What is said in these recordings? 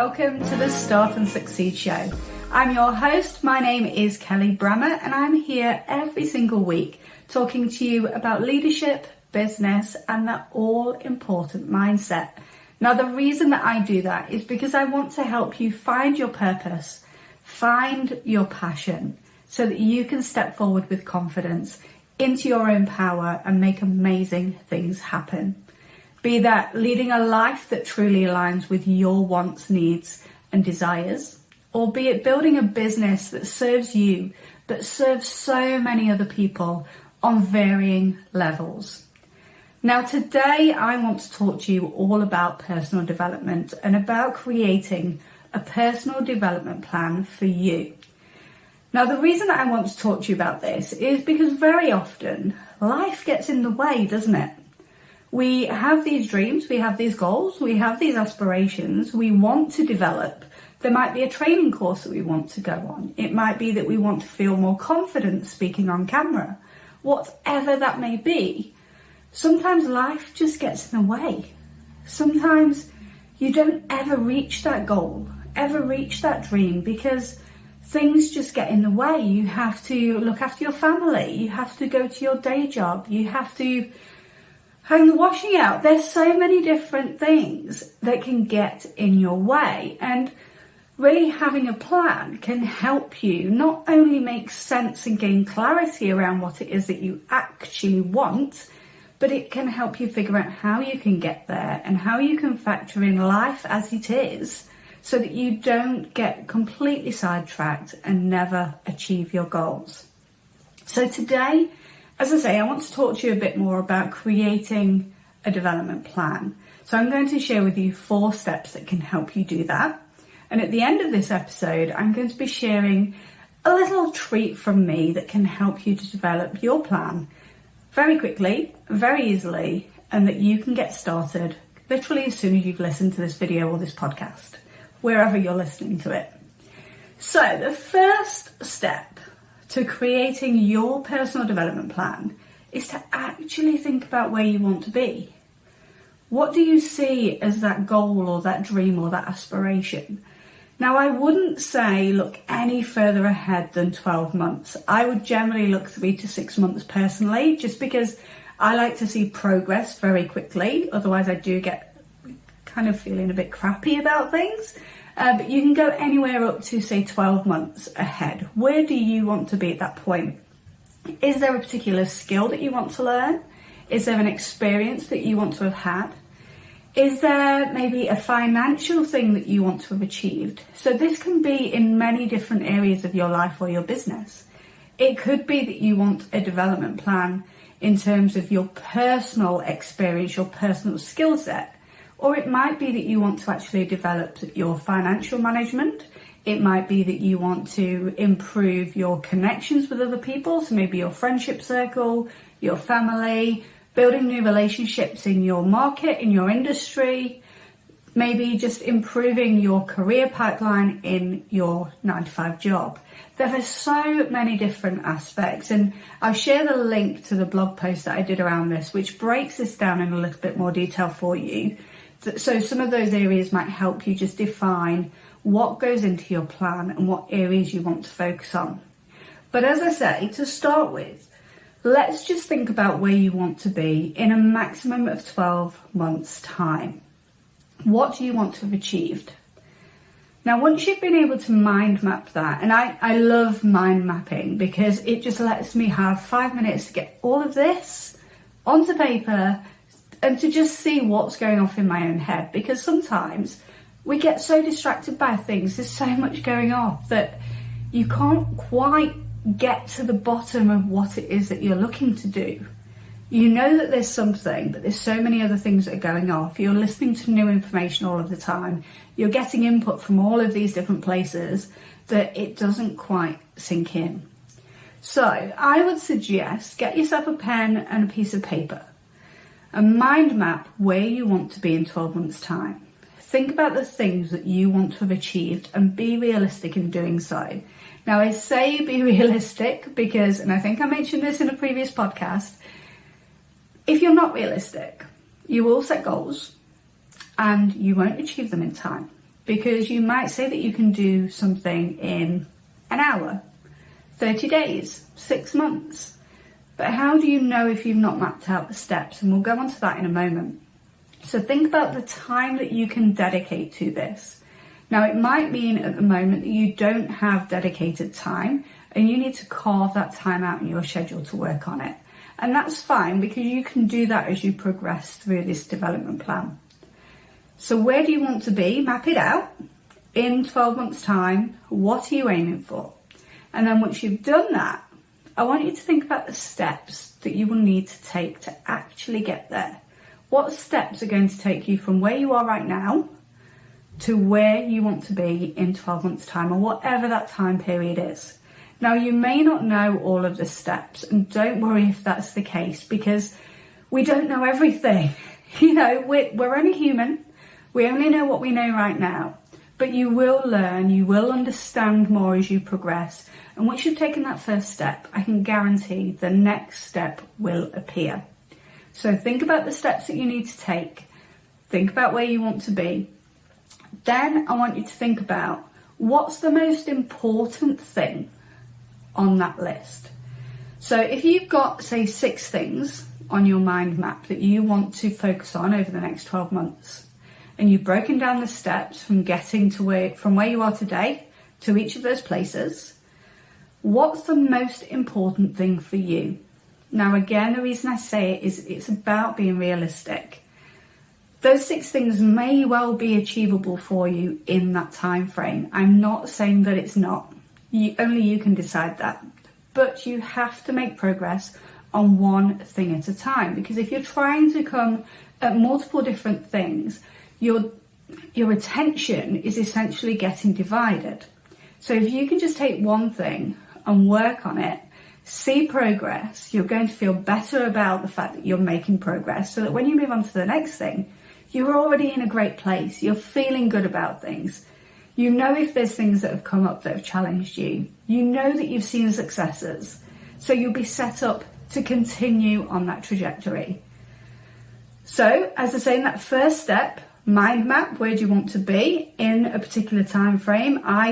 welcome to the Start and Succeed Show. I'm your host, my name is Kelly Brammer, and I'm here every single week talking to you about leadership, business, and that all-important mindset. Now, the reason that I do that is because I want to help you find your purpose, find your passion, so that you can step forward with confidence into your own power and make amazing things happen. Be that leading a life that truly aligns with your wants, needs, and desires, or be it building a business that serves you, but serves so many other people on varying levels. Now, today I want to talk to you all about personal development and about creating a personal development plan for you. Now, the reason that I want to talk to you about this is because very often life gets in the way, doesn't it? We have these dreams, we have these goals, we have these aspirations, we want to develop. There might be a training course that we want to go on. It might be that we want to feel more confident speaking on camera. Whatever that may be, sometimes life just gets in the way. Sometimes you don't ever reach that goal, ever reach that dream, because things just get in the way. You have to look after your family, you have to go to your day job, you have to hang the washing out. There's so many different things that can get in your way, and really having a plan can help you not only make sense and gain clarity around what it is that you actually want, but it can help you figure out how you can get there and how you can factor in life as it is so that you don't get completely sidetracked and never achieve your goals. So today, as I say, I want to talk to you a bit more about creating a development plan. So I'm going to share with you 4 steps that can help you do that. And at the end of this episode, I'm going to be sharing a little treat from me that can help you to develop your plan very quickly, very easily, and that you can get started literally as soon as you've listened to this video or this podcast, wherever you're listening to it. So the first step to creating your personal development plan is to actually think about where you want to be. What do you see as that goal or that dream or that aspiration? Now, I wouldn't say look any further ahead than 12 months. I would generally look 3 to 6 months personally, just because I like to see progress very quickly. Otherwise, I do get kind of feeling a bit crappy about things. But you can go anywhere up to, say, 12 months ahead. Where do you want to be at that point? Is there a particular skill that you want to learn? Is there an experience that you want to have had? Is there maybe a financial thing that you want to have achieved? So this can be in many different areas of your life or your business. It could be that you want a development plan in terms of your personal experience, your personal skill set. Or it might be that you want to actually develop your financial management. It might be that you want to improve your connections with other people. So maybe your friendship circle, your family, building new relationships in your market, in your industry, maybe just improving your career pipeline in your 9-to-5 job. There are so many different aspects, and I'll share the link to the blog post that I did around this, which breaks this down in a little bit more detail for you. So some of those areas might help you just define what goes into your plan and what areas you want to focus on. But as I say, to start with, let's just think about where you want to be in a maximum of 12 months' time. What do you want to have achieved? Now, once you've been able to mind map that, and I love mind mapping because it just lets me have 5 minutes to get all of this onto paper and to just see what's going off in my own head, because sometimes we get so distracted by things, there's so much going on that you can't quite get to the bottom of what it is that you're looking to do. You know that there's something, but there's so many other things that are going off. You're listening to new information all of the time. You're getting input from all of these different places that it doesn't quite sink in. So I would suggest get yourself a pen and a piece of paper and mind map where you want to be in 12 months' time. Think about the things that you want to have achieved and be realistic in doing so. Now, I say be realistic because, and I think I mentioned this in a previous podcast, if you're not realistic, you will set goals and you won't achieve them in time because you might say that you can do something in an hour, 30 days, 6 months. But how do you know if you've not mapped out the steps? And we'll go on to that in a moment. So think about the time that you can dedicate to this. Now, it might mean at the moment that you don't have dedicated time and you need to carve that time out in your schedule to work on it. And that's fine, because you can do that as you progress through this development plan. So where do you want to be? Map it out. In 12 months' time, what are you aiming for? And then once you've done that, I want you to think about the steps that you will need to take to actually get there. What steps are going to take you from where you are right now to where you want to be in 12 months' time, or whatever that time period is. Now, you may not know all of the steps, and don't worry if that's the case, because we don't know everything. You know, we're only human. We only know what we know right now. But you will learn, you will understand more as you progress. And once you've taken that first step, I can guarantee the next step will appear. So think about the steps that you need to take. Think about where you want to be. Then I want you to think about what's the most important thing on that list. So if you've got, say, 6 things on your mind map that you want to focus on over the next 12 months, and you've broken down the steps from getting to from where you are today to each of those places, what's the most important thing for you? Now, again, the reason I say it is it's about being realistic. Those 6 things may well be achievable for you in that time frame. I'm not saying that it's not. Only you can decide that. But you have to make progress on one thing at a time, because if you're trying to come at multiple different things, your attention is essentially getting divided. So if you can just take one thing and work on it, see progress, you're going to feel better about the fact that you're making progress, so that when you move on to the next thing, you're already in a great place. You're feeling good about things. You know if there's things that have come up that have challenged you. You know that you've seen successes. So you'll be set up to continue on that trajectory. So, as I say, in that first step, mind map, where do you want to be in a particular time frame? I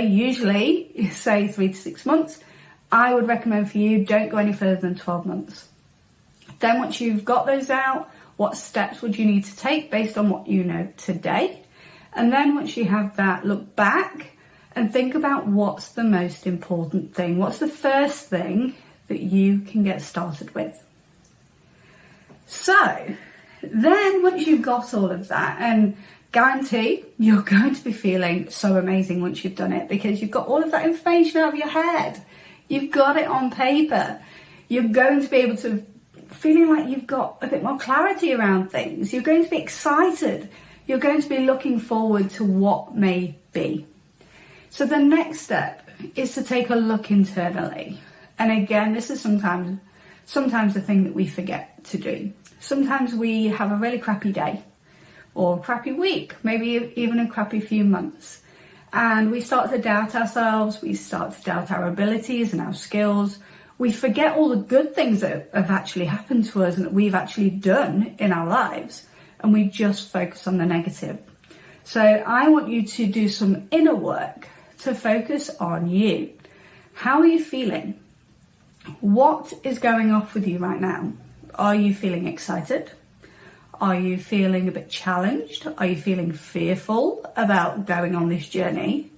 usually say 3 to 6 months. I would recommend for you, don't go any further than 12 months. Then once you've got those out, what steps would you need to take based on what you know today? And then once you have that, look back and think about what's the most important thing. What's the first thing that you can get started with? So then once you've got all of that, and guarantee you're going to be feeling so amazing once you've done it, because you've got all of that information out of your head. You've got it on paper. You're going to be able to feeling like you've got a bit more clarity around things. You're going to be excited. You're going to be looking forward to what may be. So the next step is to take a look internally. And again, this is sometimes the thing that we forget to do. Sometimes we have a really crappy day or a crappy week, maybe even a crappy few months. And we start to doubt ourselves. We start to doubt our abilities and our skills. We forget all the good things that have actually happened to us and that we've actually done in our lives. And we just focus on the negative. So I want you to do some inner work to focus on you. How are you feeling? What is going off with you right now? Are you feeling excited? Are you feeling a bit challenged? Are you feeling fearful about going on this journey?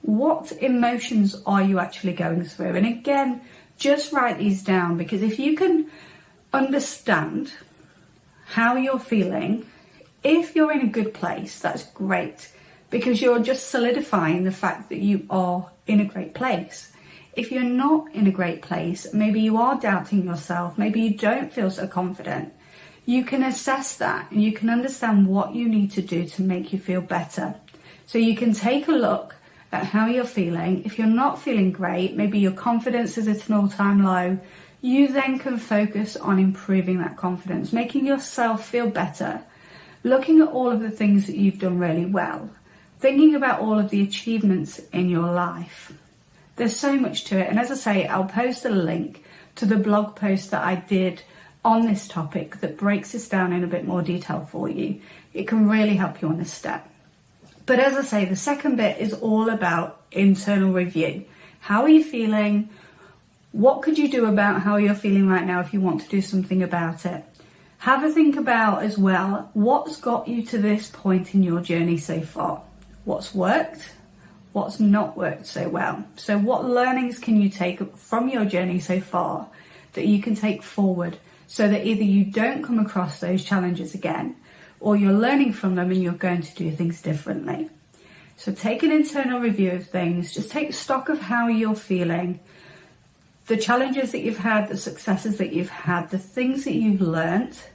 What emotions are you actually going through? And again, just write these down, because if you can understand how you're feeling, if you're in a good place, that's great, because you're just solidifying the fact that you are in a great place. If you're not in a great place, maybe you are doubting yourself, maybe you don't feel so confident, you can assess that and you can understand what you need to do to make you feel better. So you can take a look at how you're feeling. If you're not feeling great, maybe your confidence is at an all-time low, you then can focus on improving that confidence, making yourself feel better, looking at all of the things that you've done really well, thinking about all of the achievements in your life. There's so much to it. And as I say, I'll post a link to the blog post that I did on this topic that breaks this down in a bit more detail for you. It can really help you on this step. But as I say, the second bit is all about internal review. How are you feeling? What could you do about how you're feeling right now if you want to do something about it? Have a think about as well, what's got you to this point in your journey so far? What's worked? What's not worked so well? So what learnings can you take from your journey so far that you can take forward so that either you don't come across those challenges again, or you're learning from them and you're going to do things differently? So take an internal review of things, just take stock of how you're feeling, the challenges that you've had, the successes that you've had, the things that you've learnt,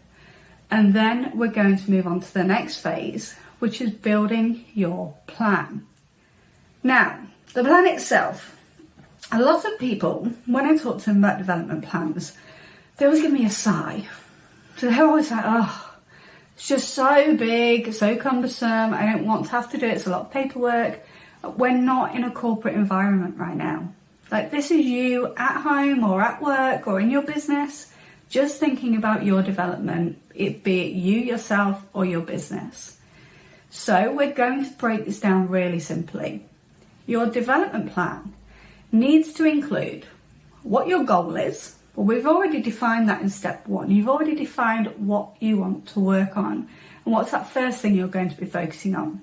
and then we're going to move on to the next phase, which is building your plan. Now, the plan itself, a lot of people, when I talk to them about development plans, they always give me a sigh. So they're always like, oh, it's just so big, so cumbersome, I don't want to have to do it, it's a lot of paperwork. We're not in a corporate environment right now. Like, this is you at home or at work or in your business, just thinking about your development, be it you, yourself, or your business. So we're going to break this down really simply. Your development plan needs to include what your goal is. Well, we've already defined that in step 1. You've already defined what you want to work on and what's that first thing you're going to be focusing on.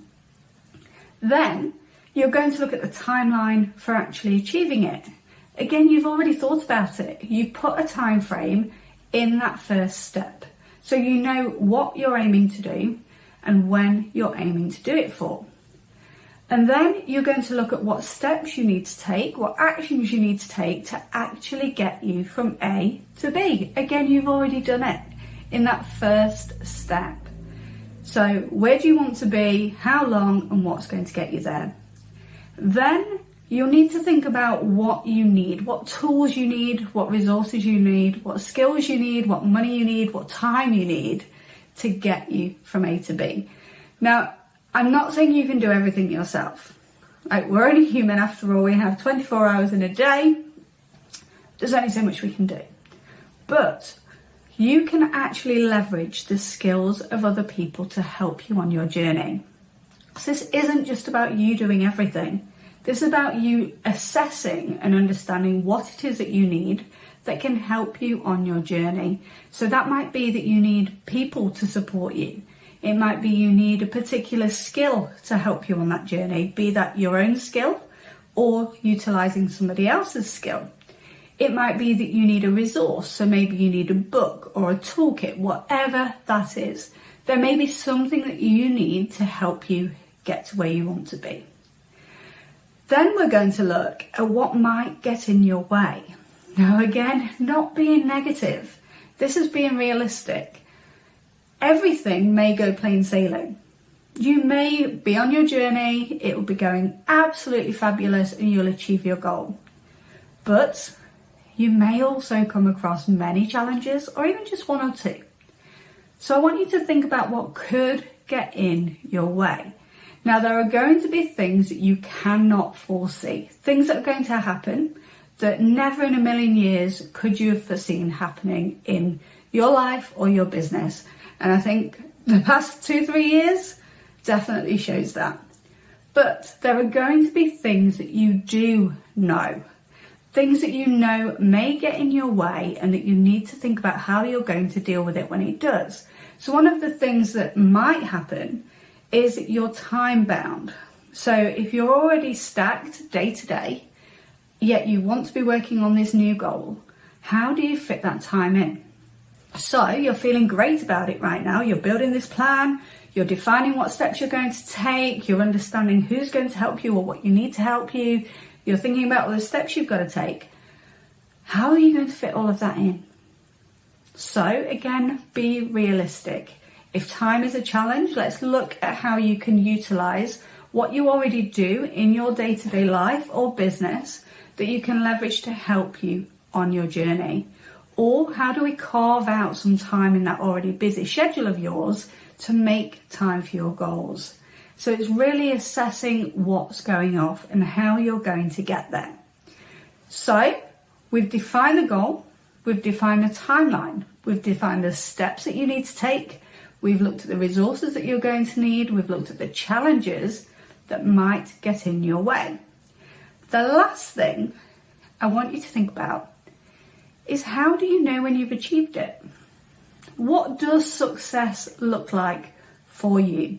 Then you're going to look at the timeline for actually achieving it. Again, you've already thought about it. You've put a time frame in that first step. So you know what you're aiming to do and when you're aiming to do it for. And then you're going to look at what steps you need to take, what actions you need to take to actually get you from A to B. Again, you've already done it in that first step. So where do you want to be, how long, and what's going to get you there? Then you'll need to think about what you need, what tools you need, what resources you need, what skills you need, what money you need, what time you need to get you from A to B. Now, I'm not saying you can do everything yourself. Like, we're only human after all. We have 24 hours in a day. There's only so much we can do. But you can actually leverage the skills of other people to help you on your journey. So this isn't just about you doing everything. This is about you assessing and understanding what it is that you need that can help you on your journey. So that might be that you need people to support you. It might be you need a particular skill to help you on that journey, be that your own skill or utilising somebody else's skill. It might be that you need a resource, so maybe you need a book or a toolkit, whatever that is. There may be something that you need to help you get to where you want to be. Then we're going to look at what might get in your way. Now again, not being negative. This is being realistic. Everything may go plain sailing. You may be on your journey, it will be going absolutely fabulous and you'll achieve your goal. But you may also come across many challenges or even just one or two. So I want you to think about what could get in your way. Now, there are going to be things that you cannot foresee, things that are going to happen that never in a million years could you have foreseen happening in your life or your business. And I think the past 2-3 years definitely shows that. But there are going to be things that you do know, things that you know may get in your way and that you need to think about how you're going to deal with it when it does. So one of the things that might happen is you're time bound. So if you're already stacked day to day, yet you want to be working on this new goal, how do you fit that time in? So you're feeling great about it right now. You're building this plan. You're defining what steps you're going to take. You're understanding who's going to help you or what you need to help you. You're thinking about all the steps you've got to take. How are you going to fit all of that in? So again, be realistic. If time is a challenge, let's look at how you can utilize what you already do in your day-to-day life or business that you can leverage to help you on your journey. Or how do we carve out some time in that already busy schedule of yours to make time for your goals? So it's really assessing what's going off and how you're going to get there. So we've defined the goal. We've defined a timeline. We've defined the steps that you need to take. We've looked at the resources that you're going to need. We've looked at the challenges that might get in your way. The last thing I want you to think about is, how do you know when you've achieved it? What does success look like for you?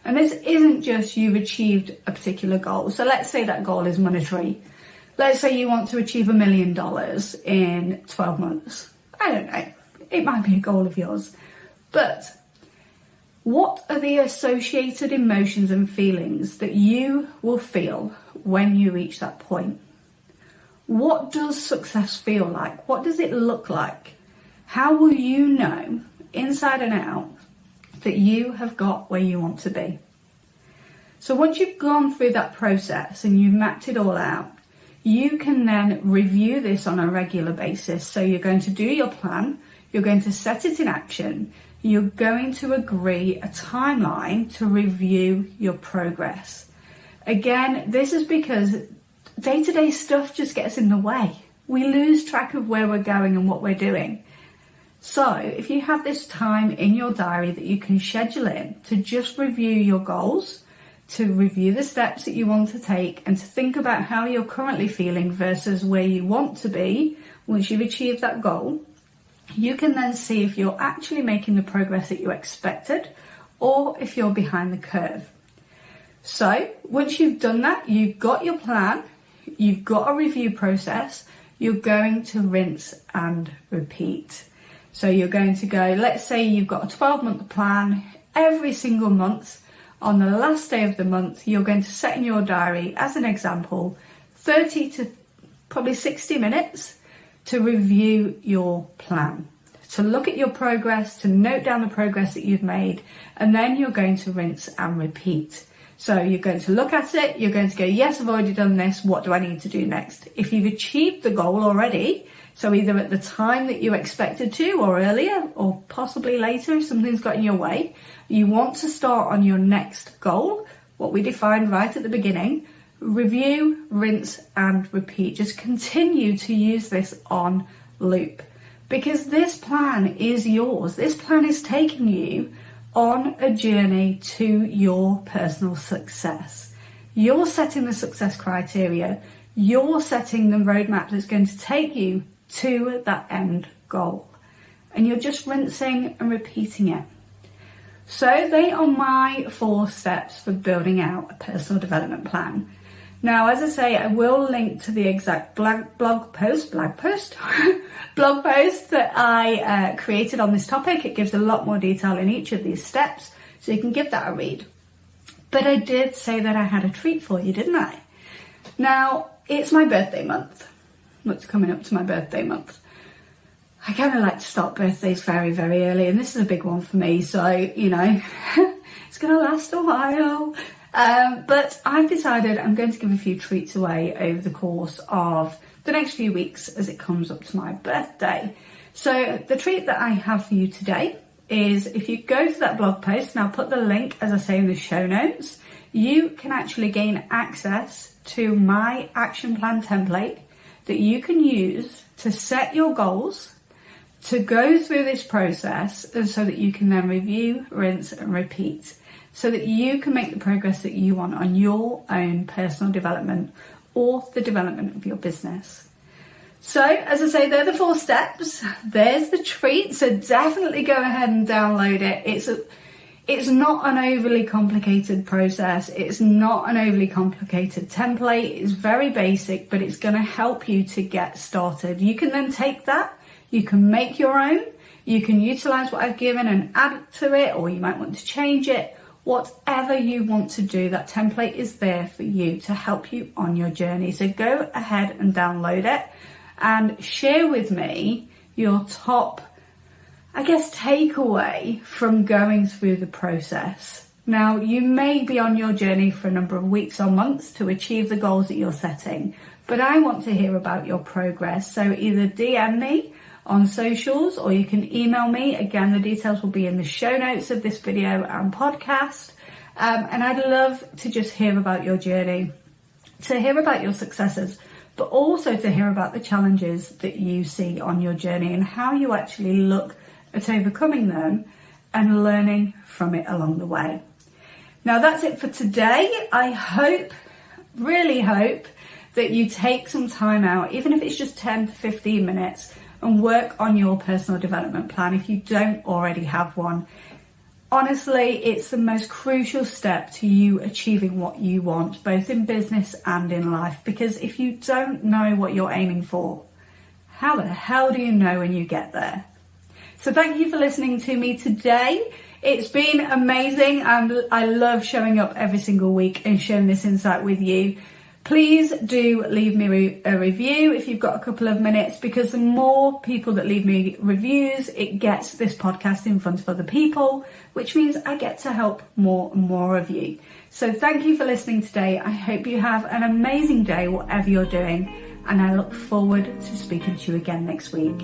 And this isn't just you've achieved a particular goal. So let's say that goal is monetary. Let's say you want to achieve $1 million in 12 months. I don't know. It might be a goal of yours. But what are the associated emotions and feelings that you will feel when you reach that point? What does success feel like? What does it look like? How will you know inside and out that you have got where you want to be? So once you've gone through that process and you've mapped it all out, you can then review this on a regular basis. So you're going to do your plan, you're going to set it in action, you're going to agree a timeline to review your progress. Again, this is because day-to-day stuff just gets in the way. We lose track of where we're going and what we're doing. So if you have this time in your diary that you can schedule in to just review your goals, to review the steps that you want to take, and to think about how you're currently feeling versus where you want to be once you've achieved that goal, you can then see if you're actually making the progress that you expected or if you're behind the curve. So once you've done that, you've got your plan, you've got a review process, you're going to rinse and repeat. So you're going to go, let's say you've got a 12-month plan. Every single month, on the last day of the month, you're going to set in your diary, as an example, 30 to probably 60 minutes to review your plan, to look at your progress, to note down the progress that you've made, and then you're going to rinse and repeat. So you're going to look at it, you're going to go, yes, I've already done this, what do I need to do next? If you've achieved the goal already, so either at the time that you expected to, or earlier, or possibly later if something's got in your way, you want to start on your next goal, what we defined right at the beginning. Review, rinse and repeat. Just continue to use this on loop, because this plan is yours. This plan is taking you on a journey to your personal success. You're setting the success criteria. You're setting the roadmap that's going to take you to that end goal. And you're just rinsing and repeating it. So they are my 4 steps for building out a personal development plan. Now, as I say, I will link to the exact blog post that I created on this topic. It gives a lot more detail in each of these steps, so you can give that a read. But I did say that I had a treat for you, didn't I? Now, it's my birthday month. What's coming up to my birthday month? I kind of like to start birthdays very, very early, and this is a big one for me, so, you know, it's going to last a while. But I've decided I'm going to give a few treats away over the course of the next few weeks as it comes up to my birthday. So the treat that I have for you today is, if you go to that blog post, and I'll put the link, as I say, in the show notes, you can actually gain access to my action plan template that you can use to set your goals, to go through this process, and so that you can then review, rinse and repeat, so that you can make the progress that you want on your own personal development or the development of your business. So, as I say, they're the 4 steps. There's the treat, so definitely go ahead and download it. It's not an overly complicated process. It's not an overly complicated template. It's very basic, but it's going to help you to get started. You can then take that, you can make your own, you can utilize what I've given and add to it, or you might want to change it. Whatever you want to do, that template is there for you to help you on your journey. So go ahead and download it and share with me your top, I guess, takeaway from going through the process. Now, you may be on your journey for a number of weeks or months to achieve the goals that you're setting, but I want to hear about your progress. So either DM me on socials, or you can email me. Again, the details will be in the show notes of this video and podcast. And I'd love to just hear about your journey, to hear about your successes, but also to hear about the challenges that you see on your journey and how you actually look at overcoming them and learning from it along the way. Now that's it for today. I really hope that you take some time out, even if it's just 10 to 15 minutes, and work on your personal development plan if you don't already have one. Honestly, it's the most crucial step to you achieving what you want, both in business and in life, because if you don't know what you're aiming for, how the hell do you know when you get there? So thank you for listening to me today. It's been amazing. I love showing up every single week and sharing this insight with you. Please do leave me a review if you've got a couple of minutes, because the more people that leave me reviews, it gets this podcast in front of other people, which means I get to help more and more of you. So thank you for listening today. I hope you have an amazing day, whatever you're doing, and I look forward to speaking to you again next week.